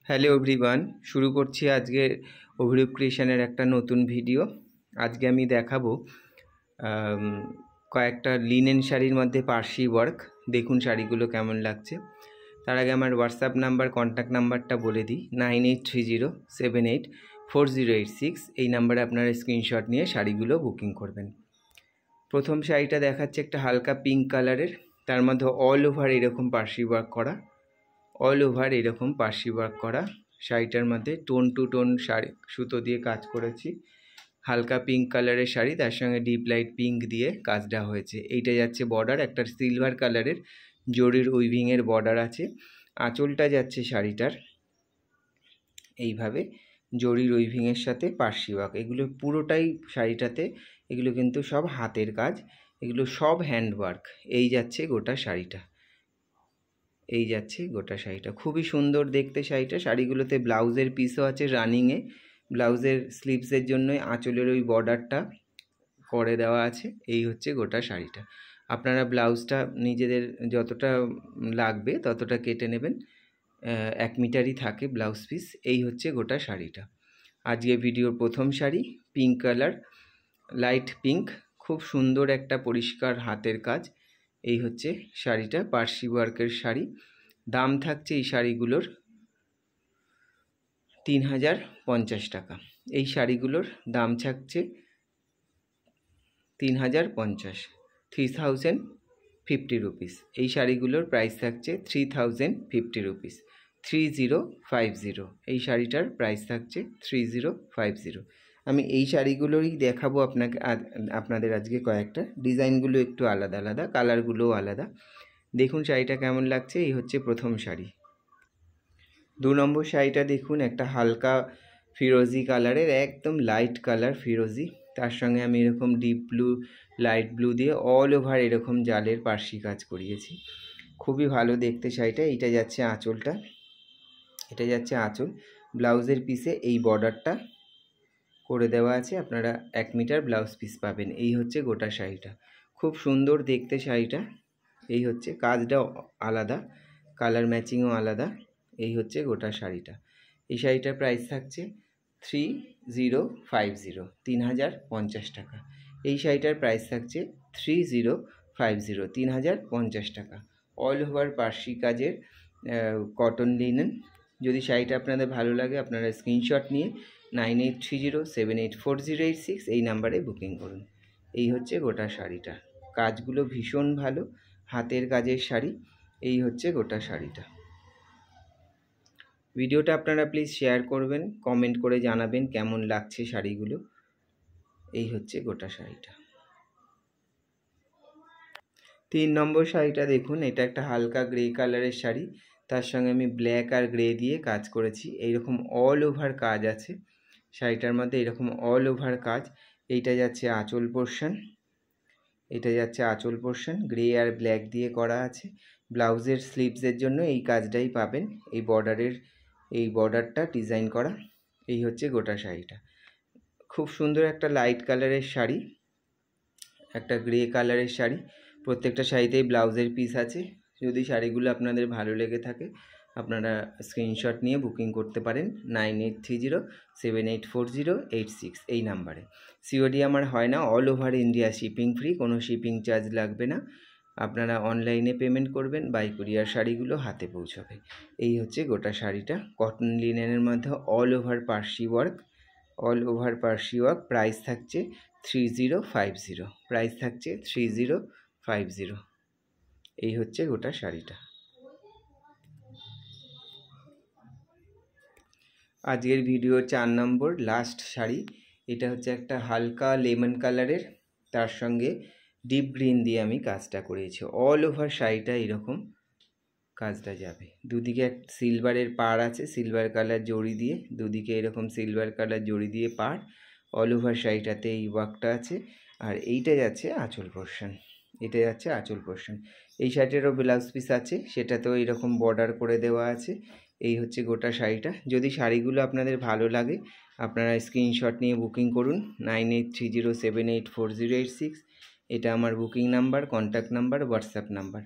Hello everyone, শুরু করছি আজকে অভিরূপ ক্রিয়েশনের একটা নতুন ভিডিও। আজকে আমি দেখাবো কয়েকটা লিনেন শাড়ির মধ্যে পার্সি ওয়ার্ক। দেখুন শাড়িগুলো কেমন লাগছে। তার আগে আমার হোয়াটসঅ্যাপ নাম্বার, কন্ট্যাক্ট নাম্বারটা বলে দিই, 9830784086। এই নাম্বারে আপনারা স্ক্রিনশট নিয়ে শাড়িগুলো বুকিং করবেন। প্রথম শাড়িটা দেখাচ্ছে একটা হালকা পিঙ্ক কালারের, তার মধ্যে অল ওভার এরকম পার্সি ওয়ার্ক করা, অল ওভার এরকম পার্সি ওয়ার্ক করা। শাড়িটার মধ্যে টোন টু টোন শাড়ি সুতো দিয়ে কাজ করেছি। হালকা পিঙ্ক কালারের শাড়ি, তার সঙ্গে ডিপ লাইট পিঙ্ক দিয়ে কাজটা হয়েছে। এইটা যাচ্ছে বর্ডার, একটা সিলভার কালারের জরির উইভিংয়ের বর্ডার আছে। আঁচলটা যাচ্ছে শাড়িটার এইভাবে জরির উইভিংয়ের সাথে পার্সি ওয়ার্ক। এগুলো পুরোটাই শাড়িটাতে, এগুলো কিন্তু সব হাতের কাজ, এগুলো সব হ্যান্ড ওয়ার্ক। এই যাচ্ছে গোটা শাড়িটা, এই যাচ্ছে গোটা শাড়িটা। খুবই সুন্দর দেখতে শাড়িটা। শাড়িগুলোতে ব্লাউজের পিসও আছে রানিংয়ে, ব্লাউজের স্লিভসের জন্যই আঁচলের ওই বর্ডারটা করে দেওয়া আছে। এই হচ্ছে গোটা শাড়িটা। আপনারা ব্লাউজটা নিজেদের যতটা লাগবে ততটা কেটে নেবেন, 1 মিটারই থাকে ব্লাউজ পিস। এই হচ্ছে গোটা শাড়িটা। আজকে ভিডিওর প্রথম sari pink colour, light pink, খুব সুন্দর একটা পরিষ্কার হাতের কাজ। এই হচ্ছে শাড়িটা, পার্সি ওয়ার্কের শাড়ি। দাম থাকছে এই শাড়িগুলোর 3050 টাকা। এই শাড়িগুলোর দাম থাকছে 3050, 3050 রুপিস। এই শাড়িগুলোর প্রাইস থাকছে 3050 রুপিস, 3050। এই শাড়িটার প্রাইস থাকছে 3050। আমি এই শাড়িগুলোরই দেখাবো আপনাদের আজকে কয়েকটা। ডিজাইনগুলো একটু আলাদা আলাদা, কালারগুলোও আলাদা। দেখুন শাড়িটা কেমন লাগছে। এই হচ্ছে প্রথম শাড়ি। 2 নম্বর শাড়িটা দেখুন, একটা হালকা ফিরোজি কালারের, একদম লাইট কালার ফিরোজি। তার সঙ্গে আমি এরকম ডিপ ব্লু, লাইট ব্লু দিয়ে অল ওভার এরকম জালের পার্সি কাজ করিয়েছি। খুবই ভালো দেখতে শাড়িটা। এইটা যাচ্ছে আঁচলটা, এটা যাচ্ছে আঁচল। ব্লাউজের পিসে এই বর্ডারটা করে দেওয়া আছে, আপনারা 1 মিটার ব্লাউজ পিস পাবেন। এই হচ্ছে গোটা শাড়িটা। খুব সুন্দর দেখতে শাড়িটা। এই হচ্ছে কাজটা আলাদা, কালার ম্যাচিংও আলাদা। এই হচ্ছে গোটা শাড়িটা। এই শাড়িটার প্রাইস থাকছে 3050, 3050 টাকা। এই শাড়িটার প্রাইস থাকছে 3050, 3050 টাকা। অল ওভার পার্সি কাজের কটন লিনেন। যদি শাড়িটা আপনাদের ভালো লাগে আপনারা স্ক্রিনশট নিয়ে 9830784086 এই নাম্বারে বুকিং করুন। এই হচ্ছে গোটা শাড়িটা। কাজগুলো ভীষণ ভালো, হাতের কাজের শাড়ি। এই হচ্ছে গোটা শাড়িটা। ভিডিওটা আপনারা প্লিজ শেয়ার করবেন, কমেন্ট করে জানাবেন কেমন লাগছে শাড়িগুলো। এই হচ্ছে গোটা শাড়িটা। 3 নম্বর শাড়িটা দেখুন, এটা একটা হালকা গ্রে কালারের শাড়ি, তার সঙ্গে আমি ব্ল্যাক আর গ্রে দিয়ে কাজ করেছি। এইরকম অল ওভার কাজ আছে শাড়িটার মধ্যে, এরকম অল ওভার কাজ। এইটা যাচ্ছে আঁচল পোর্শন, এটা যাচ্ছে আঁচল পোর্শন, গ্রে আর ব্ল্যাক দিয়ে করা আছে। ব্লাউজের স্লিভসের জন্য এই কাজটাই পাবেন, এই বর্ডারের, এই বর্ডারটা ডিজাইন করা। এই হচ্ছে গোটা শাড়িটা। খুব সুন্দর একটা লাইট কালারের শাড়ি, একটা গ্রে কালারের শাড়ি। প্রত্যেকটা শাড়িতেই ব্লাউজের পিস আছে। যদি শাড়িগুলো আপনাদের ভালো লেগে থাকে আপনারা স্ক্রিনশট নিয়ে বুকিং করতে পারেন 9830784086 এই নাম্বারে। সিওডি আমার হয় না, all over India shipping free, কোনো শিপিং চার্জ লাগবে না। আপনারা অনলাইনে পেমেন্ট করবেন, বাই কুরিয়ার শাড়িগুলো হাতে পৌঁছবে। এই হচ্ছে গোটা শাড়িটা। কটন লিনেনের মধ্যে all over Parsi work, all over Parsi work. Price থাকছে 3050, প্রাইস থাকছে 3050। এই হচ্ছে গোটা শাড়িটা। আজকের ভিডিও 4 নম্বর লাস্ট শাড়ি। এটা হচ্ছে একটা হালকা লেমন কালারের, তার সঙ্গে ডিপ গ্রিন দিয়ে আমি কাজটা করেছি। অল ওভার শাড়িটা এরকম কাজটা যাবে। দুদিকে এক সিলভারের পাড় আছে, সিলভার কালার জড়ি দিয়ে, দুদিকে এরকম সিলভার কালার জড়ি দিয়ে পাড়। অল ওভার শাড়িটাতে এই ওয়ার্কটা আছে। আর এইটা যাচ্ছে আঁচল পোর্শন, এটা যাচ্ছে আঁচল পোর্শন। এই শাড়িটারও ব্লাউজ পিস আছে, সেটাতেও এরকম বর্ডার করে দেওয়া আছে। এই হচ্ছে গোটা শাড়িটা। যদি শাড়িগুলো আপনাদের ভালো লাগে আপনারা স্ক্রিনশট নিয়ে বুকিং করুন 9830784086। এটা আমার booking number, contact number, WhatsApp number.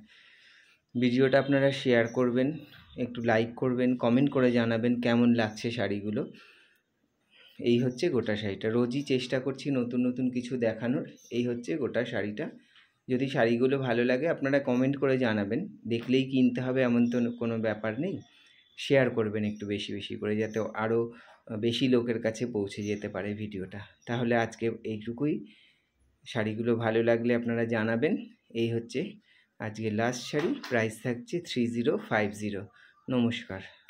ভিডিওটা আপনারা শেয়ার করবেন, একটু লাইক করবেন, কমেন্ট করে জানাবেন কেমন লাগছে শাড়িগুলো। এই হচ্ছে গোটা শাড়িটা। রোজই চেষ্টা করছি নতুন নতুন কিছু দেখানোর। এই হচ্ছে গোটা শাড়িটা। যদি শাড়িগুলো ভালো লাগে আপনারা কমেন্ট করে জানাবেন, দেখলেই কিনতে হবে এমন তো কোনো ব্যাপার নেই। শেয়ার করবেন একটু বেশি বেশি করে, যাতে আরও বেশি লোকের কাছে পৌঁছে যেতে পারে ভিডিওটা। তাহলে আজকে এইটুকুই। শাড়িগুলো ভালো লাগলে আপনারা জানাবেন। এই হচ্ছে আজকে লাস্ট শাড়ি, প্রাইস থাকছে 3050। নমস্কার।